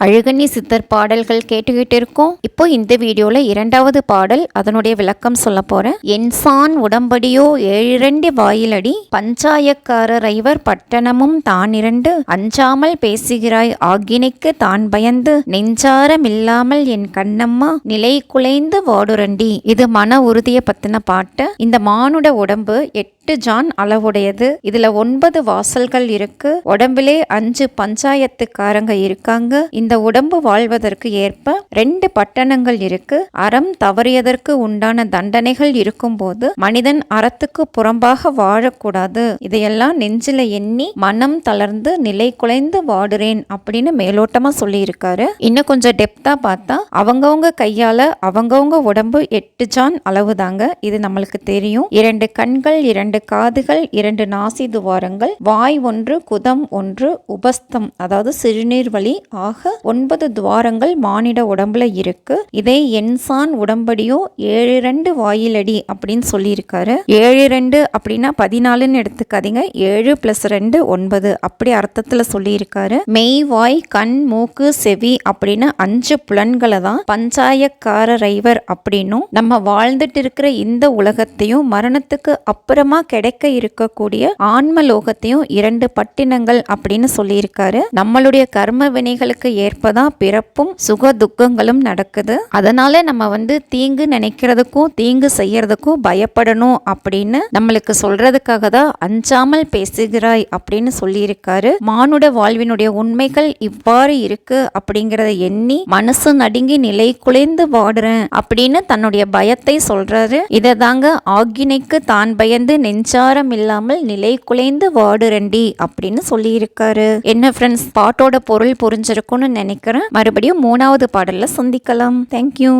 அழகண்ணி சித்தர் பாடல்கள் கேட்டுக்கிட்டு இருக்கோம். இப்போ இந்த வீடியோல இரண்டாவது பாடல், அதனுடைய விளக்கம் சொல்ல போறேன். என்சான் உடம்படியோ ஏழிரண்டு வாயிலடி, பஞ்சாயக்காரர் ஐவர் பட்டணமும் தானிரண்டு, அஞ்சாமல் பேசுகிறாய் ஆக்கினைக்கு தான் பயந்து, நெஞ்சாரமில்லாமல் என் கண்ணம்மா நிலை குலைந்து வாடுரண்டி. இது மன உறுதியை பத்தின பாட்டு. இந்த மானுட உடம்பு 8 ஜான் அளவுடையது. இதுல 9 வாசல்கள் இருக்கு. உடம்பிலே 5 பஞ்சாயத்துக்காரங்க இருக்காங்க. இந்த உடம்பு வாழ்வதற்கு ஏற்ப 2 பட்டணங்கள் இருக்கு. அறம் தவறியதற்கு உண்டான தண்டனைகள் இருக்கும்போது மனிதன் அறத்துக்கு புறம்பாக வாழக்கூடாது. இதையெல்லாம் நெஞ்சில எண்ணி மனம் தளர்ந்து நிலை குலைந்து வாடுறேன் அப்படின்னு மேலோட்டமா சொல்லி இருக்காரு. இன்னும் கொஞ்சம் டெப்தா பார்த்தா அவங்கவுங்க கையால அவங்கவுங்க உடம்பு 8 ஜான் அளவு தாங்க. இது நம்மளுக்கு தெரியும். 2 கண்கள், 2 காதுகள், 2 நாசி துவாரங்கள், வாய் 1, குதம் 1, உபஸ்தம் அதாவது சிறுநீர் வழி ஆக 9 துவாரங்கள் மானிட உடம்புல இருக்கு. இதை என்சான் உடம்படியோ 7 வாயிலடி அப்படின்னு சொல்லியிருக்காரு. 7 அப்படின்னா 14ன்னு எடுத்துக்காதீங்க. 7 + 2 9 அப்படி அர்த்தத்துல சொல்லியிருக்காரு. மெய், வாய், கண், மூக்கு, செவி அப்படின்னு 5 புலன்களை தான் பஞ்சாயக்காரர் ஐவர் அப்படின்னும், நம்ம வாழ்ந்துட்டு இருக்கிற இந்த உலகத்தையும் மரணத்துக்கு அப்புறமா கிடைக்க இருக்கக்கூடிய ஆன்ம லோகத்தையும் 2 பட்டினங்கள் அப்படின்னு சொல்லியிருக்காரு. நம்மளுடைய கர்ம வினைகளுக்கு ஏற்பதான் பிறப்பும் சுக துக்கங்களும் நடக்குது. அதனால நம்ம தீங்கு நினைக்கிறதுக்கும் தீங்கு செய்யறதுக்கும் பயப்படணும் அப்படின்னு நம்மளுக்கு சொல்றதுக்காக தான் அஞ்சாமல் பேசுகிறாய் அப்படின்னு சொல்லியிருக்காரு. மானுட வாழ்வினுடைய உண்மைகள் இவ்வாறு இருக்கு அப்படிங்கறத எண்ணி மனசு நடுங்கி நிலை குலைந்து வாடுறேன் அப்படின்னு தன்னுடைய பயத்தை சொல்றாரு. இதை தாங்க ஆக்கினைக்கு தான் பயந்து நெஞ்சாரம் இல்லாமல் நிலை குலைந்து வாடுரண்டி அப்படின்னு சொல்லியிருக்காரு. என்ன ஃப்ரெண்ட்ஸ், பாட்டோட பொருள் புரிஞ்சிருக்கும்னு நினைக்கிறேன். மறுபடியும் 3வது பாடல்ல சந்திக்கலாம். தேங்க்யூ.